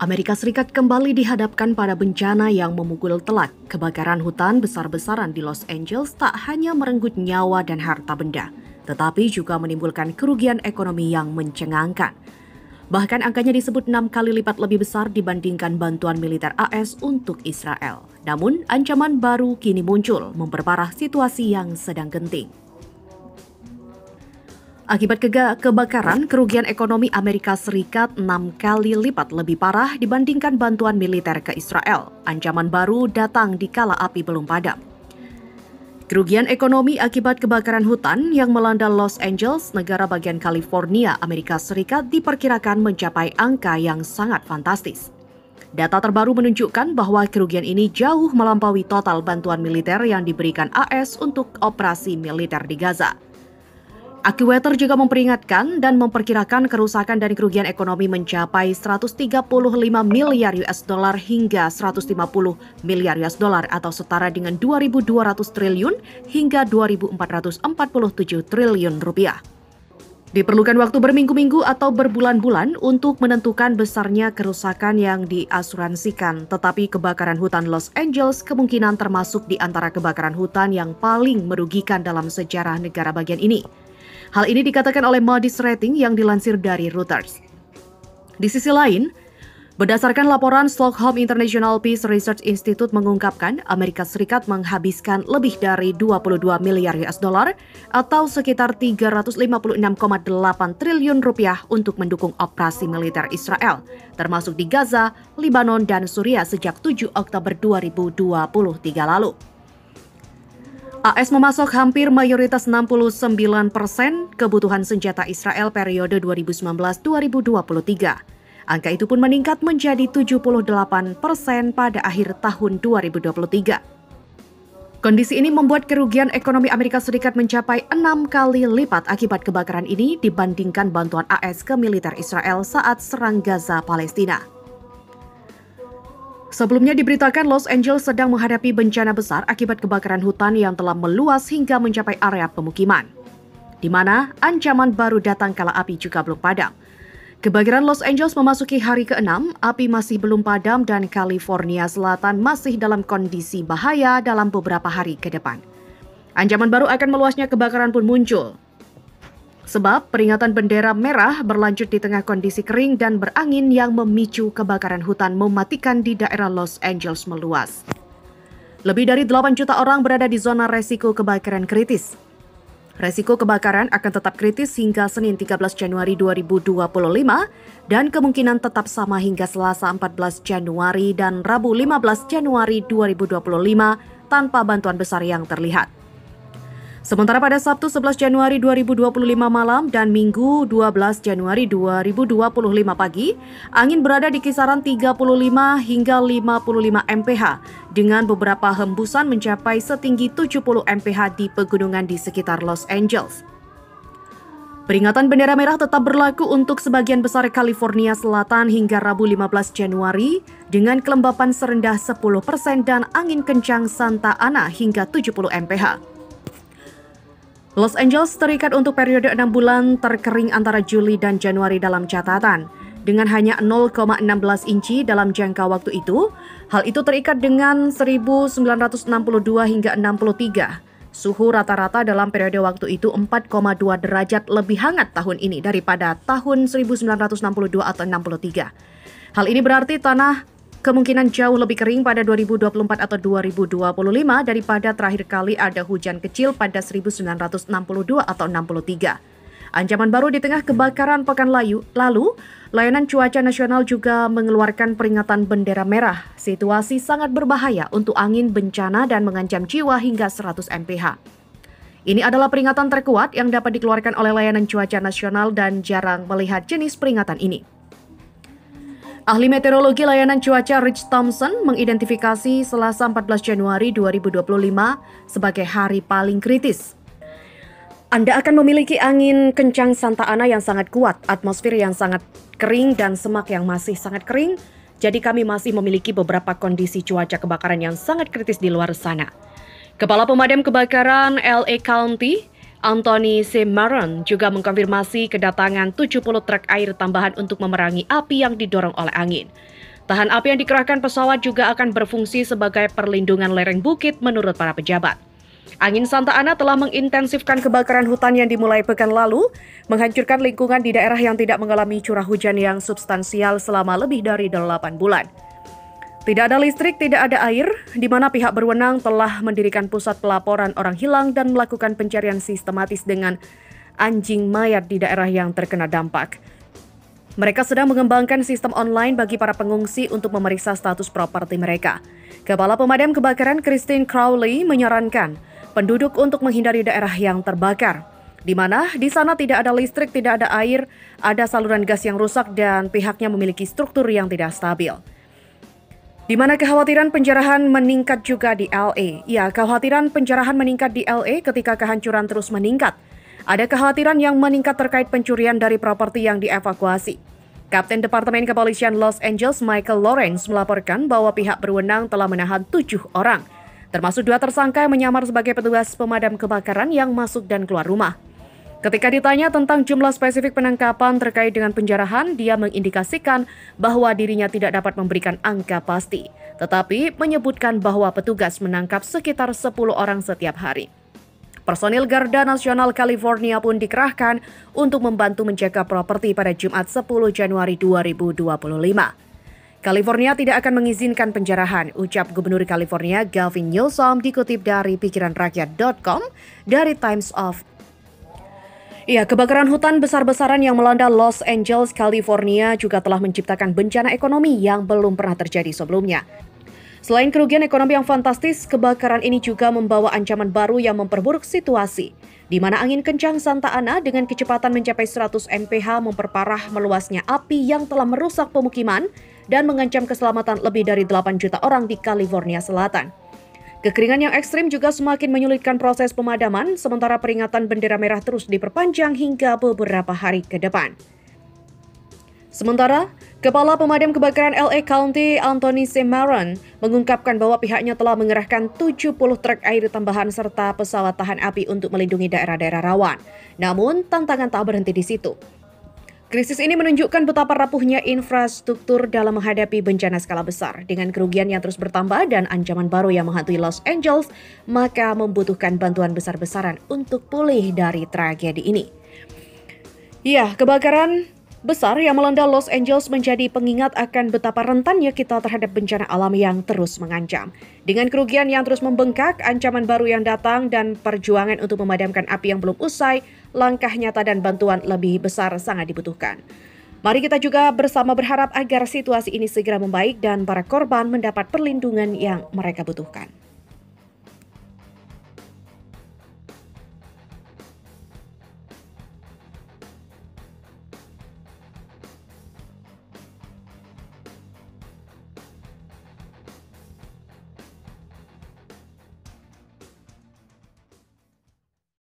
Amerika Serikat kembali dihadapkan pada bencana yang memukul telak. Kebakaran hutan besar-besaran di Los Angeles tak hanya merenggut nyawa dan harta benda, tetapi juga menimbulkan kerugian ekonomi yang mencengangkan. Bahkan angkanya disebut 6 kali lipat lebih besar dibandingkan bantuan militer AS untuk Israel. Namun, ancaman baru kini muncul, memperparah situasi yang sedang genting. Akibat kebakaran, kerugian ekonomi Amerika Serikat 6 kali lipat lebih parah dibandingkan bantuan militer ke Israel. Ancaman baru datang di kala api belum padam. Kerugian ekonomi akibat kebakaran hutan yang melanda Los Angeles, negara bagian California, Amerika Serikat diperkirakan mencapai angka yang sangat fantastis. Data terbaru menunjukkan bahwa kerugian ini jauh melampaui total bantuan militer yang diberikan AS untuk operasi militer di Gaza. AccuWeather juga memperingatkan dan memperkirakan kerusakan dan kerugian ekonomi mencapai 135 miliar US dollar hingga 150 miliar US dollar atau setara dengan 2.200 triliun hingga 2.447 triliun rupiah. Diperlukan waktu berminggu-minggu atau berbulan-bulan untuk menentukan besarnya kerusakan yang diasuransikan, tetapi kebakaran hutan Los Angeles kemungkinan termasuk di antara kebakaran hutan yang paling merugikan dalam sejarah negara bagian ini. Hal ini dikatakan oleh Moody's Rating yang dilansir dari Reuters. Di sisi lain, berdasarkan laporan Stockholm International Peace Research Institute mengungkapkan Amerika Serikat menghabiskan lebih dari 22 miliar US dollar atau sekitar 356,8 triliun rupiah untuk mendukung operasi militer Israel, termasuk di Gaza, Lebanon, dan Suriah sejak 7 Oktober 2023 lalu. AS memasok hampir mayoritas 69% kebutuhan senjata Israel periode 2019-2023. Angka itu pun meningkat menjadi 78% pada akhir tahun 2023. Kondisi ini membuat kerugian ekonomi Amerika Serikat mencapai 6 kali lipat akibat kebakaran ini dibandingkan bantuan AS ke militer Israel saat serang Gaza, Palestina. Sebelumnya diberitakan Los Angeles sedang menghadapi bencana besar akibat kebakaran hutan yang telah meluas hingga mencapai area pemukiman, di mana ancaman baru datang kala api juga belum padam. Kebakaran Los Angeles memasuki hari ke-6, api masih belum padam dan California Selatan masih dalam kondisi bahaya dalam beberapa hari ke depan. Ancaman baru akan meluasnya kebakaran pun muncul. Sebab peringatan bendera merah berlanjut di tengah kondisi kering dan berangin yang memicu kebakaran hutan mematikan di daerah Los Angeles meluas. Lebih dari 8 juta orang berada di zona resiko kebakaran kritis. Resiko kebakaran akan tetap kritis hingga Senin 13 Januari 2025 dan kemungkinan tetap sama hingga Selasa 14 Januari dan Rabu 15 Januari 2025 tanpa bantuan besar yang terlihat. Sementara pada Sabtu 11 Januari 2025 malam dan Minggu 12 Januari 2025 pagi, angin berada di kisaran 35 hingga 55 mph dengan beberapa hembusan mencapai setinggi 70 mph di pegunungan di sekitar Los Angeles. Peringatan bendera merah tetap berlaku untuk sebagian besar California Selatan hingga Rabu 15 Januari dengan kelembapan serendah 10% dan angin kencang Santa Ana hingga 70 mph. Los Angeles terikat untuk periode 6 bulan terkering antara Juli dan Januari dalam catatan. Dengan hanya 0,16 inci dalam jangka waktu itu, hal itu terikat dengan 1962 hingga 63. Suhu rata-rata dalam periode waktu itu 4,2 derajat lebih hangat tahun ini daripada tahun 1962 atau 63. Hal ini berarti tanah kemungkinan jauh lebih kering pada 2024 atau 2025 daripada terakhir kali ada hujan kecil pada 1962 atau 63. Ancaman baru di tengah kebakaran pekan lalu, Layanan Cuaca Nasional juga mengeluarkan peringatan bendera merah. Situasi sangat berbahaya untuk angin bencana dan mengancam jiwa hingga 100 mph. Ini adalah peringatan terkuat yang dapat dikeluarkan oleh Layanan Cuaca Nasional dan jarang melihat jenis peringatan ini. Ahli meteorologi layanan cuaca Rich Thompson mengidentifikasi Selasa 14 Januari 2025 sebagai hari paling kritis. Anda akan memiliki angin kencang Santa Ana yang sangat kuat, atmosfer yang sangat kering dan semak yang masih sangat kering. Jadi kami masih memiliki beberapa kondisi cuaca kebakaran yang sangat kritis di luar sana. Kepala Pemadam Kebakaran LA County, Anthony C. Maron juga mengkonfirmasi kedatangan 70 truk air tambahan untuk memerangi api yang didorong oleh angin. Tahan api yang dikerahkan pesawat juga akan berfungsi sebagai perlindungan lereng bukit menurut para pejabat. Angin Santa Ana telah mengintensifkan kebakaran hutan yang dimulai pekan lalu, menghancurkan lingkungan di daerah yang tidak mengalami curah hujan yang substansial selama lebih dari 8 bulan. Tidak ada listrik, tidak ada air, di mana pihak berwenang telah mendirikan pusat pelaporan orang hilang dan melakukan pencarian sistematis dengan anjing mayat di daerah yang terkena dampak. Mereka sedang mengembangkan sistem online bagi para pengungsi untuk memeriksa status properti mereka. Kepala Pemadam Kebakaran Christine Crowley menyarankan penduduk untuk menghindari daerah yang terbakar, di mana di sana tidak ada listrik, tidak ada air, ada saluran gas yang rusak dan pihaknya memiliki struktur yang tidak stabil. Di mana kekhawatiran penjarahan meningkat juga di LA. Ya, kekhawatiran penjarahan meningkat di LA ketika kehancuran terus meningkat. Ada kekhawatiran yang meningkat terkait pencurian dari properti yang dievakuasi. Kapten Departemen Kepolisian Los Angeles Michael Lawrence melaporkan bahwa pihak berwenang telah menahan 7 orang, termasuk 2 tersangka yang menyamar sebagai petugas pemadam kebakaran yang masuk dan keluar rumah. Ketika ditanya tentang jumlah spesifik penangkapan terkait dengan penjarahan, dia mengindikasikan bahwa dirinya tidak dapat memberikan angka pasti, tetapi menyebutkan bahwa petugas menangkap sekitar 10 orang setiap hari. Personil Garda Nasional California pun dikerahkan untuk membantu menjaga properti pada Jumat 10 Januari 2025. California tidak akan mengizinkan penjarahan, ucap Gubernur California Gavin Newsom dikutip dari pikiranrakyat.com dari Times of. Ya, kebakaran hutan besar-besaran yang melanda Los Angeles, California juga telah menciptakan bencana ekonomi yang belum pernah terjadi sebelumnya. Selain kerugian ekonomi yang fantastis, kebakaran ini juga membawa ancaman baru yang memperburuk situasi, di mana angin kencang Santa Ana dengan kecepatan mencapai 100 mph memperparah meluasnya api yang telah merusak pemukiman dan mengancam keselamatan lebih dari 8 juta orang di California Selatan. Kekeringan yang ekstrim juga semakin menyulitkan proses pemadaman, sementara peringatan bendera merah terus diperpanjang hingga beberapa hari ke depan. Sementara, Kepala Pemadam Kebakaran LA County Anthony C. Maron mengungkapkan bahwa pihaknya telah mengerahkan 70 truk air tambahan serta pesawat tahan api untuk melindungi daerah-daerah rawan. Namun, tantangan tak berhenti di situ. Krisis ini menunjukkan betapa rapuhnya infrastruktur dalam menghadapi bencana skala besar. Dengan kerugian yang terus bertambah dan ancaman baru yang menghantui Los Angeles, maka membutuhkan bantuan besar-besaran untuk pulih dari tragedi ini. Ya, kebakaran besar yang melanda Los Angeles menjadi pengingat akan betapa rentannya kita terhadap bencana alam yang terus mengancam. Dengan kerugian yang terus membengkak, ancaman baru yang datang, dan perjuangan untuk memadamkan api yang belum usai, langkah nyata dan bantuan lebih besar sangat dibutuhkan. Mari kita juga bersama berharap agar situasi ini segera membaik dan para korban mendapat perlindungan yang mereka butuhkan.